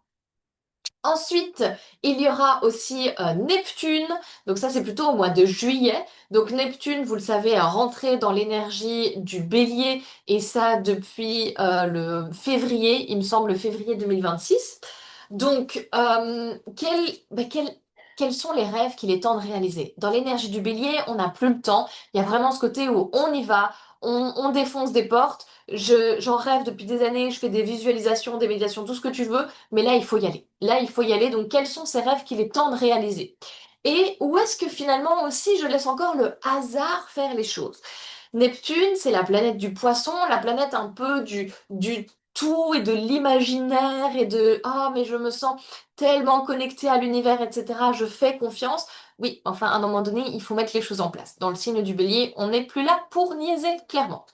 Ensuite, il y aura aussi Neptune. Donc ça, c'est plutôt au mois de juillet. Donc Neptune, vous le savez, a rentré dans l'énergie du Bélier et ça depuis le février, il me semble, février 2026. Donc, quels sont les rêves qu'il est temps de réaliser? Dans l'énergie du Bélier, on n'a plus le temps. Il y a vraiment ce côté où on y va, on défonce des portes. J'en rêve depuis des années, je fais des visualisations, des méditations, tout ce que tu veux. Mais là, il faut y aller. Là, il faut y aller. Donc, quels sont ces rêves qu'il est temps de réaliser? Et où est-ce que finalement aussi je laisse encore le hasard faire les choses? Neptune, c'est la planète du poisson, la planète un peu du tout et de l'imaginaire et de ah, mais je me sens tellement connectée à l'univers, etc. Je fais confiance. Oui, enfin, à un moment donné, il faut mettre les choses en place. Dans le signe du bélier, on n'est plus là pour niaiser, clairement.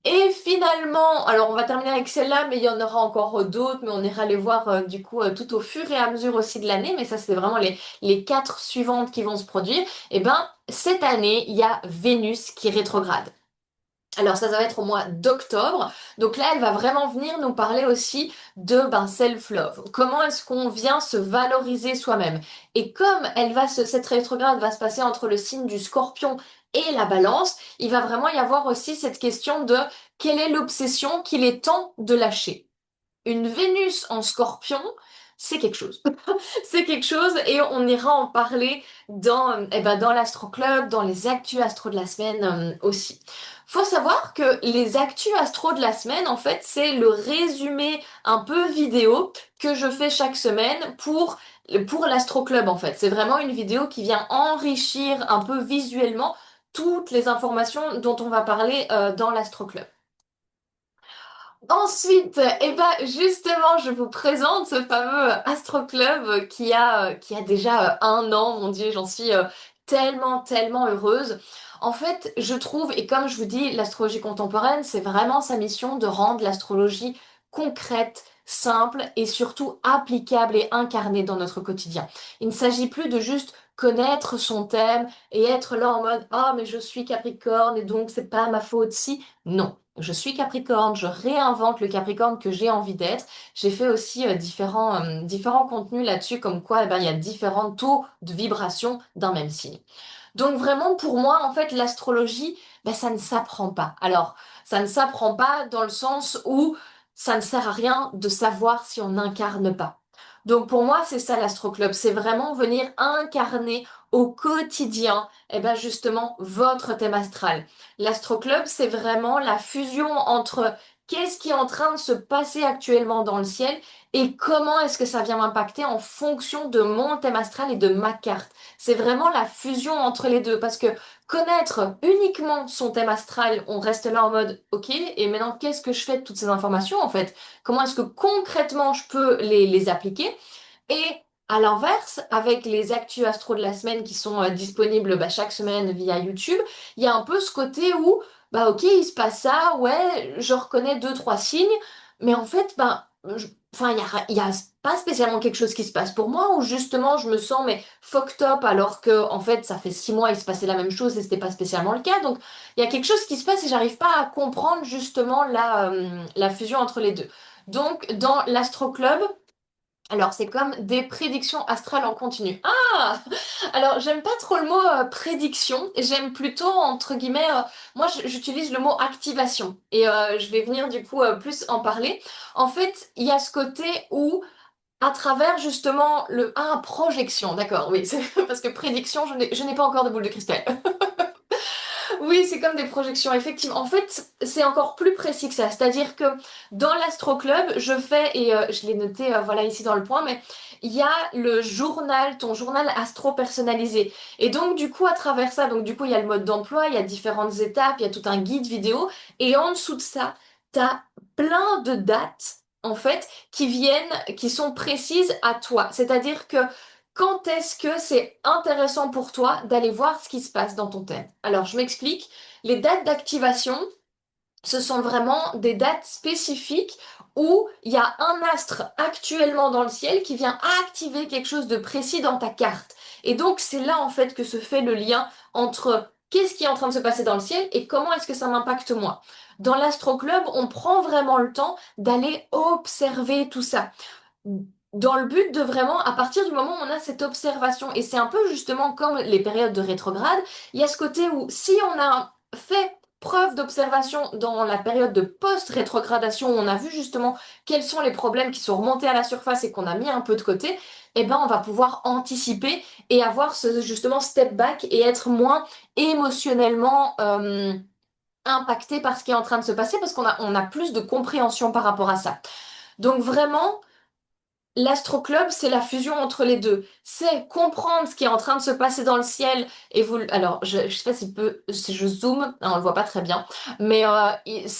Et finalement, alors on va terminer avec celle-là, mais il y en aura encore d'autres, mais on ira les voir du coup tout au fur et à mesure aussi de l'année, mais ça c'est vraiment les quatre suivantes qui vont se produire. Et ben cette année, il y a Vénus qui rétrograde. Alors ça va être au mois d'octobre. Donc là, elle va vraiment venir nous parler aussi de self-love. Comment est-ce qu'on vient se valoriser soi-même? Et comme cette rétrograde va se passer entre le signe du Scorpion et la Balance, il va vraiment y avoir aussi cette question de quelle est l'obsession qu'il est temps de lâcher. Une Vénus en Scorpion, c'est quelque chose. C'est quelque chose et on ira en parler dans l'Astro Club, dans les actus astro de la semaine aussi. Faut savoir que les actus astro de la semaine, en fait, c'est le résumé un peu vidéo que je fais chaque semaine pour l'Astro Club, en fait. C'est vraiment une vidéo qui vient enrichir un peu visuellement toutes les informations dont on va parler dans l'Astro Club. Ensuite, justement, je vous présente ce fameux Astro Club qui a déjà 1 an. Mon Dieu, j'en suis tellement, tellement heureuse. En fait, je trouve, et comme je vous dis, l'astrologie contemporaine, c'est vraiment sa mission de rendre l'astrologie concrète, simple et surtout applicable et incarnée dans notre quotidien. Il ne s'agit plus de juste connaître son thème et être là en mode «Ah, mais je suis Capricorne et donc c'est pas ma faute si». Non. Je suis Capricorne, je réinvente le Capricorne que j'ai envie d'être. J'ai fait aussi différents contenus là-dessus, comme quoi il y a différents taux de vibration d'un même signe. Donc vraiment, pour moi, en fait, l'astrologie, ça ne s'apprend pas. Alors, ça ne s'apprend pas dans le sens où ça ne sert à rien de savoir si on n'incarne pas. Donc pour moi, c'est ça l'astroclub, c'est vraiment venir incarner au quotidien, justement, votre thème astral. L'astroclub, c'est vraiment la fusion entre qu'est-ce qui est en train de se passer actuellement dans le ciel et comment est-ce que ça vient m'impacter en fonction de mon thème astral et de ma carte. C'est vraiment la fusion entre les deux parce que connaître uniquement son thème astral, on reste là en mode ok, et maintenant qu'est-ce que je fais de toutes ces informations en fait? Comment est-ce que concrètement je peux les appliquer? Et à l'inverse, avec les actus astro de la semaine qui sont disponibles chaque semaine via YouTube, il y a un peu ce côté où ok, il se passe ça, ouais, je reconnais deux, trois signes, mais en fait, enfin, il y a pas spécialement quelque chose qui se passe pour moi, où justement je me sens mais fucked up alors que en fait ça fait 6 mois il se passait la même chose et c'était pas spécialement le cas. Donc il y a quelque chose qui se passe et j'arrive pas à comprendre justement la fusion entre les deux. Donc dans l'Astro Club, alors c'est comme des prédictions astrales en continu. Ah! Alors j'aime pas trop le mot prédiction, j'aime plutôt entre guillemets, moi j'utilise le mot activation et je vais venir du coup plus en parler. En fait, il y a ce côté où à travers justement projection, d'accord, oui, c'est parce que prédiction, je n'ai pas encore de boule de cristal. Oui, c'est comme des projections, effectivement. En fait, c'est encore plus précis que ça. C'est-à-dire que dans l'Astro Club, je fais, et je l'ai noté voilà ici dans le point, mais il y a le journal, ton journal astro personnalisé. Et donc, du coup, à travers ça, donc du coup, il y a le mode d'emploi, il y a différentes étapes, il y a tout un guide vidéo. Et en dessous de ça, tu as plein de dates, en fait, qui sont précises à toi. C'est-à-dire que quand est-ce que c'est intéressant pour toi d'aller voir ce qui se passe dans ton thème? Alors, je m'explique. Les dates d'activation, ce sont vraiment des dates spécifiques où il y a un astre actuellement dans le ciel qui vient activer quelque chose de précis dans ta carte. Et donc, c'est là en fait que se fait le lien entre qu'est-ce qui est en train de se passer dans le ciel et comment est-ce que ça m'impacte moi. Dans l'Astro Club, on prend vraiment le temps d'aller observer tout ça. dans le but de vraiment, à partir du moment où on a cette observation, et c'est un peu justement comme les périodes de rétrograde, il y a ce côté où si on a fait preuve d'observation dans la période de post-rétrogradation, où on a vu justement quels sont les problèmes qui sont remontés à la surface et qu'on a mis un peu de côté, eh ben on va pouvoir anticiper et avoir ce justement step back et être moins émotionnellement impacté par ce qui est en train de se passer parce on a plus de compréhension par rapport à ça. Donc vraiment, l'Astro Club, c'est la fusion entre les deux. C'est comprendre ce qui est en train de se passer dans le ciel et vous. Alors, je sais pas si je zoome, hein, on le voit pas très bien, mais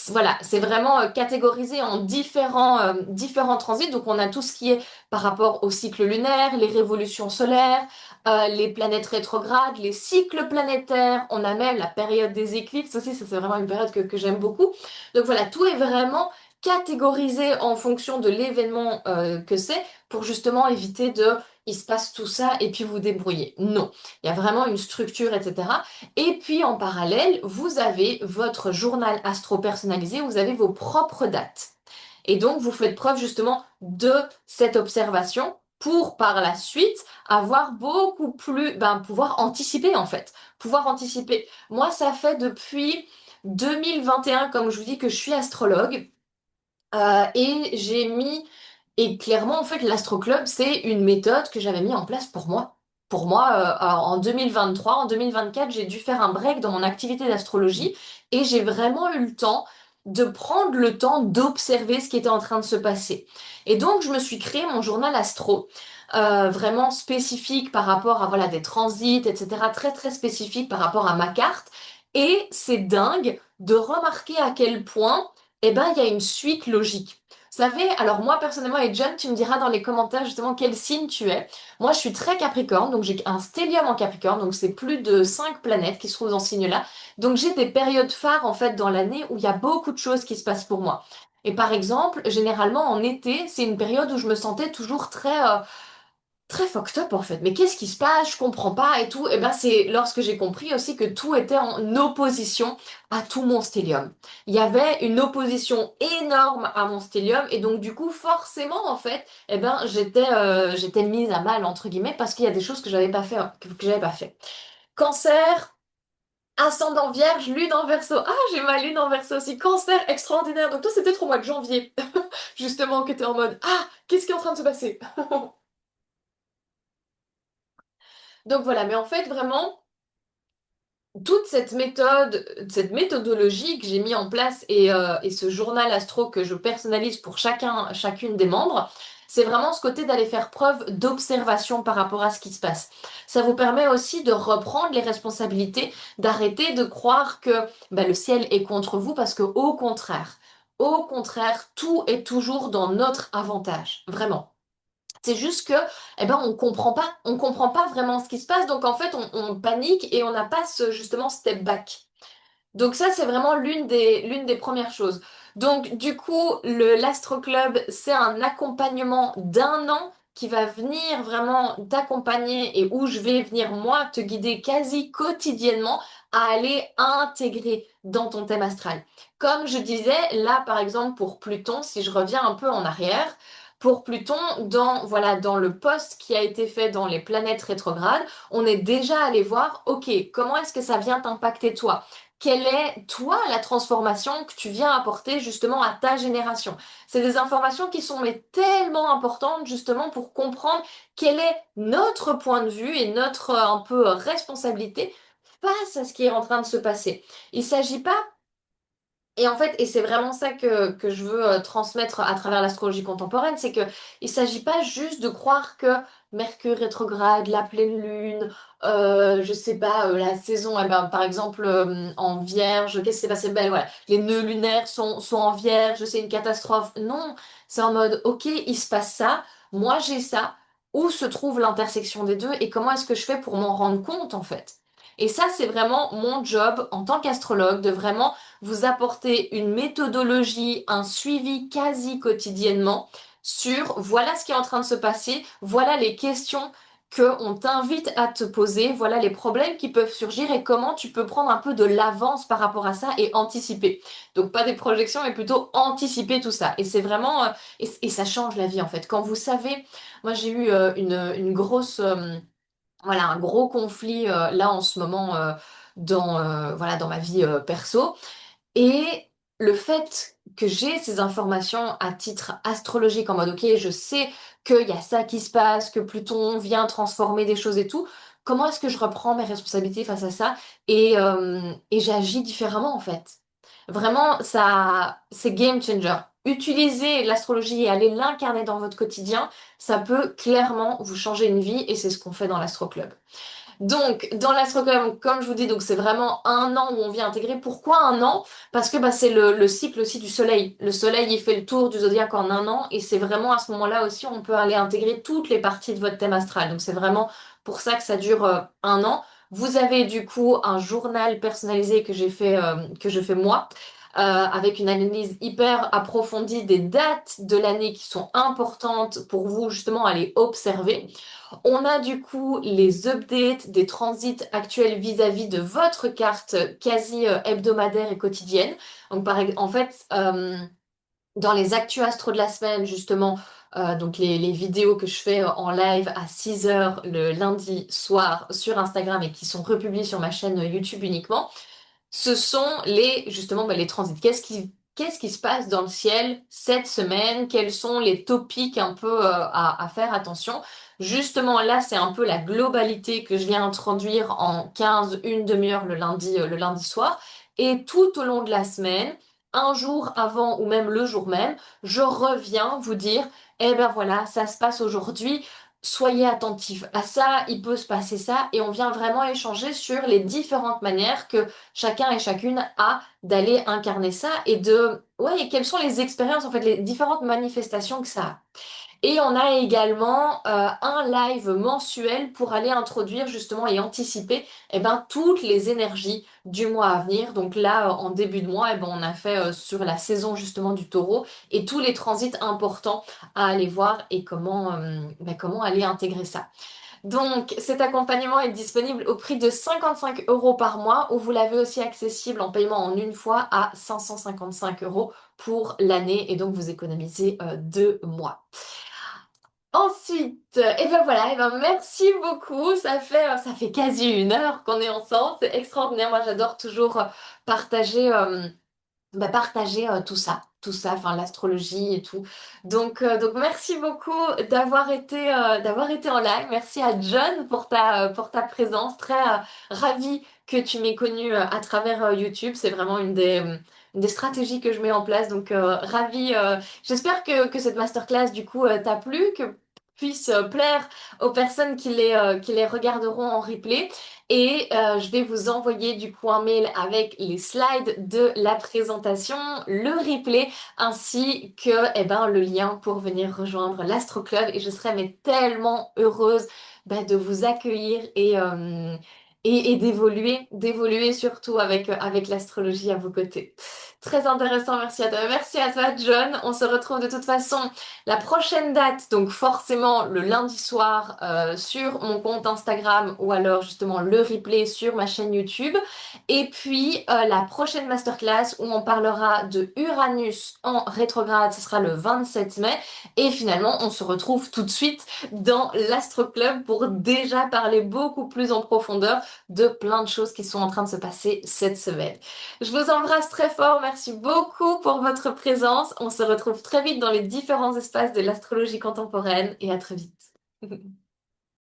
voilà, c'est vraiment catégorisé en différents transits. Donc, on a tout ce qui est par rapport au cycle lunaire, les révolutions solaires, les planètes rétrogrades, les cycles planétaires. On a même la période des éclipses aussi. Ça, c'est vraiment une période que j'aime beaucoup. Donc voilà, tout est vraiment catégorisé en fonction de l'événement que c'est pour justement éviter de il se passe tout ça et puis vous débrouillez. Non, il y a vraiment une structure, etc. Et puis en parallèle, vous avez votre journal astro personnalisé, vous avez vos propres dates. Et donc vous faites preuve justement de cette observation pour par la suite avoir beaucoup plus, ben, pouvoir anticiper en fait. Pouvoir anticiper. Moi, ça fait depuis 2021, comme je vous dis, que je suis astrologue. Et j'ai mis, et clairement, en fait, l'Astro Club, c'est une méthode que j'avais mis en place pour moi. Pour moi, en 2023, en 2024, j'ai dû faire un break dans mon activité d'astrologie et j'ai vraiment eu le temps de prendre le temps d'observer ce qui était en train de se passer. Et donc, je me suis créé mon journal astro, vraiment spécifique par rapport à voilà, des transits, etc., très très spécifique par rapport à ma carte. Et c'est dingue de remarquer à quel point eh ben, il y a une suite logique. Vous savez, alors moi personnellement, et John, tu me diras dans les commentaires justement quel signe tu es. Moi, je suis très Capricorne, donc j'ai un stellium en Capricorne, donc c'est plus de 5 planètes qui se trouvent dans ce signe-là. Donc j'ai des périodes phares en fait dans l'année où il y a beaucoup de choses qui se passent pour moi. Et par exemple, généralement en été, c'est une période où je me sentais toujours très fucked up en fait. Mais qu'est-ce qui se passe? Je comprends pas et tout. Et ben c'est lorsque j'ai compris aussi que tout était en opposition à tout mon stellium. Il y avait une opposition énorme à mon stellium et donc du coup forcément en fait, eh ben j'étais mise à mal entre guillemets parce qu'il y a des choses que j'avais pas fait que j'avais pas fait. Cancer, ascendant Vierge, lune en Verseau. Ah, j'ai ma lune en Verseau aussi. Cancer extraordinaire. Donc toi c'était trop au mois de janvier justement que t'es en mode ah, qu'est-ce qui est en train de se passer? Donc voilà, mais en fait vraiment toute cette méthodologie que j'ai mis en place et ce journal astro que je personnalise pour chacune des membres, c'est vraiment ce côté d'aller faire preuve d'observation par rapport à ce qui se passe. Ça vous permet aussi de reprendre les responsabilités, d'arrêter de croire que bah, le ciel est contre vous parce que au contraire, tout est toujours dans notre avantage, vraiment. C'est juste que, eh ben, on comprend pas vraiment ce qui se passe, donc en fait, on panique et on n'a pas justement step back. Donc ça, c'est vraiment l'une des premières choses. Donc du coup, l'Astro Club, c'est un accompagnement d'un an qui va venir vraiment t'accompagner et où je vais venir, moi, te guider quasi quotidiennement à aller intégrer dans ton thème astral. Comme je disais, là, par exemple, pour Pluton, si je reviens un peu en arrière, pour Pluton, voilà, dans le post qui a été fait dans les planètes rétrogrades, on est déjà allé voir, ok, comment est-ce que ça vient t'impacter toi? Quelle est, toi, la transformation que tu viens apporter justement à ta génération? C'est des informations qui sont mais tellement importantes justement pour comprendre quel est notre point de vue et notre un peu responsabilité face à ce qui est en train de se passer. Il ne s'agit pas et en fait, et c'est vraiment ça que je veux transmettre à travers l'astrologie contemporaine, c'est que il s'agit pas juste de croire que Mercure rétrograde, la pleine lune, je sais pas, la saison, eh ben, par exemple en Vierge, qu'est-ce qui s'est passé? Ben voilà, les nœuds lunaires sont en Vierge, c'est une catastrophe. Non, c'est en mode, ok, il se passe ça, moi j'ai ça, où se trouve l'intersection des deux et comment est-ce que je fais pour m'en rendre compte en fait? Et ça, c'est vraiment mon job en tant qu'astrologue, de vraiment vous apporter une méthodologie, un suivi quasi quotidiennement sur voilà ce qui est en train de se passer, voilà les questions. qu'on t'invite à te poser, voilà les problèmes qui peuvent surgir et comment tu peux prendre un peu de l'avance par rapport à ça et anticiper. Donc pas des projections, mais plutôt anticiper tout ça. Et c'est vraiment, et ça change la vie en fait. Quand vous savez, moi j'ai eu une grosse, voilà, un gros conflit là en ce moment voilà, dans ma vie perso. Et le fait que j'ai ces informations à titre astrologique en mode ok, je sais qu'il y a ça qui se passe, que Pluton vient transformer des choses et tout, comment est-ce que je reprends mes responsabilités face à ça et j'agis différemment en fait. Vraiment, ça, c'est game changer. Utiliser l'astrologie et aller l'incarner dans votre quotidien, ça peut clairement vous changer une vie et c'est ce qu'on fait dans l'Astro Club. Donc, dans l'astrocom, comme je vous dis, donc c'est vraiment un an où on vient intégrer. Pourquoi un an? Parce que bah, c'est le cycle aussi du soleil. Le soleil, il fait le tour du zodiaque en un an et c'est vraiment à ce moment-là aussi on peut aller intégrer toutes les parties de votre thème astral. Donc, c'est vraiment pour ça que ça dure un an. Vous avez du coup un journal personnalisé que je fais moi, avec une analyse hyper approfondie des dates de l'année qui sont importantes pour vous justement aller observer. On a du coup les updates des transits actuels vis-à-vis de votre carte quasi hebdomadaire et quotidienne. Donc en fait, dans les actus astro de la semaine, justement, donc les vidéos que je fais en live à 6 heures le lundi soir sur Instagram et qui sont republiées sur ma chaîne YouTube uniquement, ce sont justement, les transits. Qu'est-ce qui se passe dans le ciel cette semaine? Quels sont les topics un peu à faire attention? Justement, là, c'est un peu la globalité que je viens introduire en 15, une demi-heure le lundi soir. Et tout au long de la semaine, un jour avant ou même le jour même, je reviens vous dire, eh ben voilà, ça se passe aujourd'hui. Soyez attentifs à ça, il peut se passer ça, et on vient vraiment échanger sur les différentes manières que chacun et chacune a d'aller incarner ça et ouais, et quelles sont les expériences, en fait, les différentes manifestations que ça a. Et on a également un live mensuel pour aller introduire justement et anticiper toutes les énergies du mois à venir. Donc là, en début de mois, on a fait sur la saison justement du taureau et tous les transits importants à aller voir et comment aller intégrer ça. Donc, cet accompagnement est disponible au prix de 55 euros par mois ou vous l'avez aussi accessible en paiement en une fois à 555 euros pour l'année et donc vous économisez 2 mois. Ensuite, et ben voilà, et ben merci beaucoup. Ça fait quasi une heure qu'on est ensemble. C'est extraordinaire. Moi, j'adore toujours partager. Partager tout ça, enfin l'astrologie et tout. Donc merci beaucoup d'avoir été en live. Merci à John pour ta présence. Très ravie que tu m'aies connue à travers YouTube. C'est vraiment une des stratégies que je mets en place. Donc ravie. J'espère que cette masterclass du coup t'a plu, que puisse plaire aux personnes qui les regarderont en replay. Et je vais vous envoyer du coup un mail avec les slides de la présentation, le replay, ainsi que le lien pour venir rejoindre l'Astro Club. Et je serais mais tellement heureuse de vous accueillir et d'évoluer surtout avec l'astrologie à vos côtés. Très intéressant, merci à toi. Merci à toi, John. On se retrouve de toute façon la prochaine date, donc forcément le lundi soir sur mon compte Instagram ou alors justement le replay sur ma chaîne YouTube. Et puis la prochaine masterclass où on parlera de Uranus en rétrograde, ce sera le 27 mai. Et finalement, on se retrouve tout de suite dans l'Astro Club pour déjà parler beaucoup plus en profondeur de plein de choses qui sont en train de se passer cette semaine. Je vous embrasse très fort, merci beaucoup pour votre présence. On se retrouve très vite dans les différents espaces de l'astrologie contemporaine et à très vite.